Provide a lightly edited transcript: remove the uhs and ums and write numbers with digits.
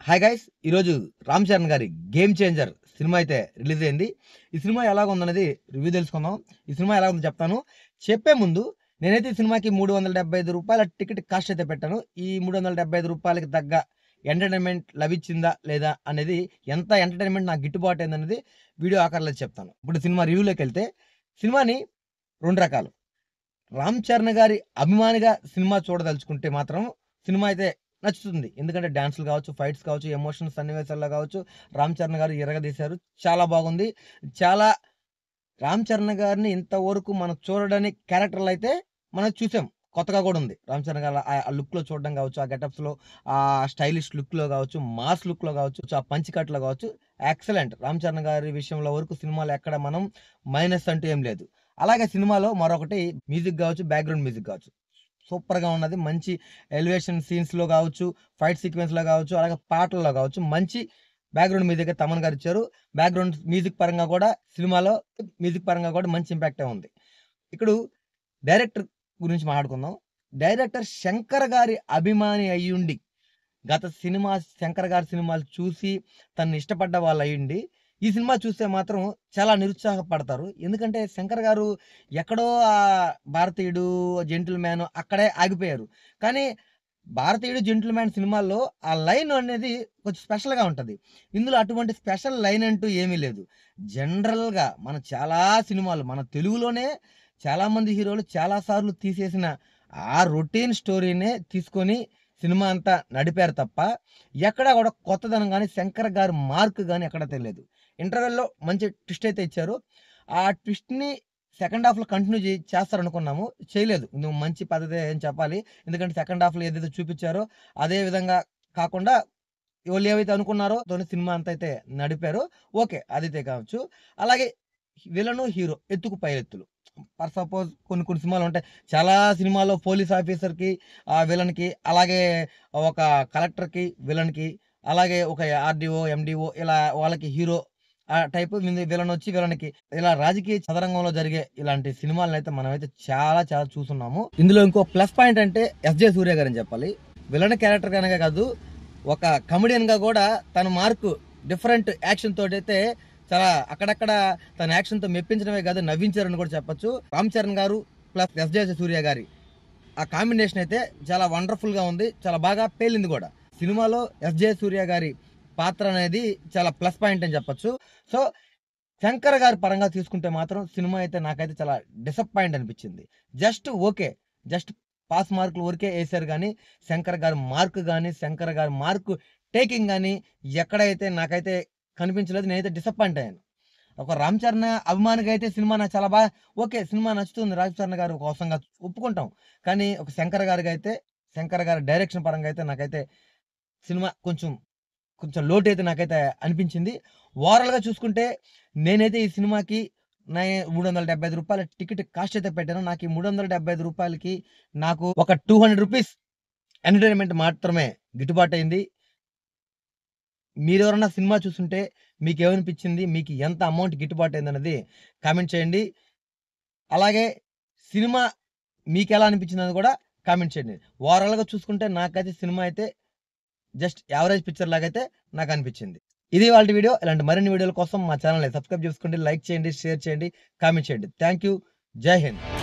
Hi guys! ఈరోజు 'రామ్ చరణ్' గారి 'game changer' cinema అయితే రిలీజ్ అయింది. ఈ సినిమా ఎలాగుందనేది రివ్యూ తెలుసుకుందాం. ఈ సినిమా ఎలా ఉందో చెప్తాను. చెప్పే ముందు నేనైతే ఈ సినిమాకి రూ. 375 టికెట్ కాస్ట్ అయితే పెట్టాను. ఈ రూ. 375కి తగ్గ ఎంటర్‌టైన్‌మెంట్ లభించిందా? లేదా? అనేది ఎంత ఎంటర్‌టైన్‌మెంట్ నాకు గిట్టుబాటు అయిందనేది వీడియో ఆఖరిలో చెప్తాను. ఇప్పుడు సినిమా రివ్యూలోకెళ్తే సినిమాని 2 రకాలు. 'రామ్ చరణ్' గారి అభిమానిగా సినిమా చూడదలుచుకుంటే మాత్రం సినిమా అయితే నచ్చుతుంది. ఎందుకంటే డాన్సులు కావచ్చు, ఫైట్స్ కావచ్చు, ఎమోషనల్ సన్నివేశాల్లో కావచ్చు 'రామ్ చరణ్' గారు ఇరగదీశారు. చాలా బాగుంది. చాలా 'రామ్ చరణ్' గారిని ఇంతవరకు మనం చూడని క్యారెక్టర్‌లయితే మనం చూసాం. కొత్తగా కూడా ఉంది. 'రామ్ చరణ్' గారు ఆ లుక్‌లో చూడడం కావచ్చు, ఆ గెటప్స్‌లో, ఆ స్టైలిష్ లుక్‌లో కావచ్చు, మాస్ లుక్‌లో కావచ్చు, ఆ పంచ్ కట్‌లో కావచ్చు ఎక్సలెంట్. 'రామ్ చరణ్' గారి విషయంలో వరకు సినిమాలో ఎక్కడ మనం మైనస్ అంటూ ఏం లేదు. అలాగే సినిమాలో మరొకటి మ్యూజిక్ గావచ్చు, బ్యాక్‌గ్రౌండ్ మ్యూజిక్ గావచ్చు. సూపర్‌గా ఉన్నది. మంచి ఎలివేషన్ సీన్స్‌లో గావచ్చు, ఫైట్ సీక్వెన్స్‌లో గావచ్చు, అలాగే పాటల్లో గావచ్చు, మంచి బ్యాక్‌గ్రౌండ్ మ్యూజిక్ తమన్ గారు ఇచ్చారు. బ్యాక్‌గ్రౌండ్ మ్యూజిక్ పరంగా కూడా సినిమాలో మ్యూజిక్ పరంగా కూడా మంచి ఇంపాక్టే ఉంది. ఇప్పుడు డైరెక్టర్ గురించి మాట్లాడుకుందాం. డైరెక్టర్ శంకర్ గారి అభిమాని అయ్యుండి గత సినిమా 'శంకర్' గారి సినిమాలు చూసి తనని ఇష్టపడ్డ వాళ్ళయ్యుండి, ఈ సినిమా చూస్తే మాత్రం చాలా నిరుత్సాహపడతారు. ఎందుకంటే 'శంకర్' గారు ఎక్కడో 'భారతీయుడు', 'జెంటిల్‌మ్యాన్' అక్కడే ఆగిపోయారు. కానీ 'భారతీయుడు', 'జెంటిల్‌మ్యాన్' సినిమాల్లో ఆ లైన్ అనేది కొంచెం స్పెషల్‌గా ఉంటది. ఇందులో అటువంటి స్పెషల్ లైన్ అంటూ ఏమీ లేదు. జనరల్‌గా మన చాలా సినిమాలు మన తెలుగులోనే చాలామంది హీరోలు చాలా సార్లు తీసేసిన ఆ రొటీన్ స్టోరీనే తీసుకొని సినిమా అంతా నడిపారు తప్ప, ఎక్కడా గూడా కొత్తదనం గాని, 'శంకర్' గారి మార్క్ గాని ఎక్కడ తెలియలేదు. ఇంటర్వెల్‌లో మంచి ట్విస్ట్ అయితే ఇచ్చారు. ఆ ట్విస్ట్‌ని సెకండ్ హాఫ్‌లో కంటిన్యూ చేస్తారనుకున్నాము. చేయలేదు. నువ్వు మంచి పద్ధతే అని చెప్పాలి. ఎందుకంటే సెకండ్ హాఫ్‌లో ఏదైతే చూపిచ్చారో అదే విధంగా కాకుండా వీళ్ళేవైతే అనుకున్నారో తోని సినిమా అంతా అయితే నడిపారు. ఓకే. అదైతే కావచ్చు. అలాగే విలను, హీరో ఎత్తుకు పై ఎత్తులు. ఫర్ సపోజ్ కొన్ని కొన్ని సినిమాలుంటాయి. చాలా సినిమాల్లో పోలీస్ ఆఫీసర్‌కి, విలన్‌కి అలాగే ఒక కలెక్టర్‌కి, విలన్‌కి అలాగే ఒక ఆర్‌డీఓ, ఎండీఓ ఇలా వాళ్ళకి హీరో ఆ టైపు విలనొచ్చి విలన్‌కి ఇలా రాజకీయ చదరంగంలో జరిగే ఇలాంటి సినిమాలనైతే మనమైతే చాలా చాలా చూసున్నాము. ఇందులో ఇంకో ప్లస్ పాయింట్ అంటే 'ఎస్‌జే సూర్య' గారని చెప్పాలి. విలన్ క్యారెక్టర్ గనక కాదు, ఒక కమెడియన్‌గా గూడా తన మార్కు డిఫరెంట్ యాక్షన్ తోటైతే చాలా అక్కడక్కడ తన యాక్షన్‌తో మెప్పించడమే కాదు నవ్వించారని కూడా చెప్పొచ్చు. 'రామ్ చరణ్' గారు ప్లస్ 'ఎస్‌జే సూర్య' గారి ఆ కాంబినేషన్ అయితే చాలా వండర్‌ఫుల్‌గా ఉంది. చాలా బాగా పేలింది గూడా. సినిమాలో 'ఎస్‌జే సూర్య' గారి పాత్ర అనేది చాలా ప్లస్ పాయింట్ అని చెప్పొచ్చు. సో, 'శంకర్' గారి పరంగా తీసుకుంటే మాత్రం సినిమా అయితే నాకైతే చాలా డిసప్పాయింట్ అనిపించింది. Just okay. జస్ట్ పాస్ మార్కులు ఊరికే ఏసారు గానీ, 'శంకర్' గారి మార్క్ గాని, 'శంకర్' గారి మార్క్ టేకింగ్ గాని ఎక్కడైతే నాకైతే కనిపించలేదు. నేనైతే డిసప్పాయింట్ అయ్యాను. ఒక 'రామ్ చరణ్' అభిమానిగా అయితే సినిమా నాకు చాలా ఓకే. సినిమా నచ్చుతుంది 'రామ్ చరణ్' గారి కోసంగా ఒప్పుకుంటాం. కానీ ఒక 'శంకర్' గారికైతే 'శంకర్' గారి డైరెక్షన్ పరంగా అయితే నాకైతే సినిమా కొంచెం కొంచెం లోటైతే నాకైతే అనిపించింది. ఓవరాల్‌గా చూసుకుంటే నేనైతే ఈ సినిమాకి నే రూ. 375 టికెట్ కాస్ట్ అయితే పెట్టాను. నాకు ఈ రూ. 375కి నాకు ఒక రూ. 200 ఎంటర్‌టైన్‌మెంట్ మాత్రమే గిట్టుబాటయింది. మీరెవరన్నా సినిమా చూసుంటే మీకేమనిపించింది? మీకు ఎంత అమౌంట్ గిట్టుబాటయిందన్నది కామెంట్ చేయండి. అలాగే సినిమా మీకెలా అనిపించిందని గూడా కామెంట్ చేయండి. ఓవరాల్‌గా చూసుకుంటే నాకైతే సినిమా అయితే జస్ట్ యావరేజ్ పిక్చర్ లాగైతే నాకనిపించింది. ఇది ఇవాల్టి వీడియో. ఇలాంటి మరిన్ని వీడియోల కోసం మా ఛానెల్‌ని సబ్స్క్రైబ్ చేసుకోండి, లైక్ చేయండి, షేర్ చేయండి, కామెంట్ చేయండి. Thank you. జై హింద్.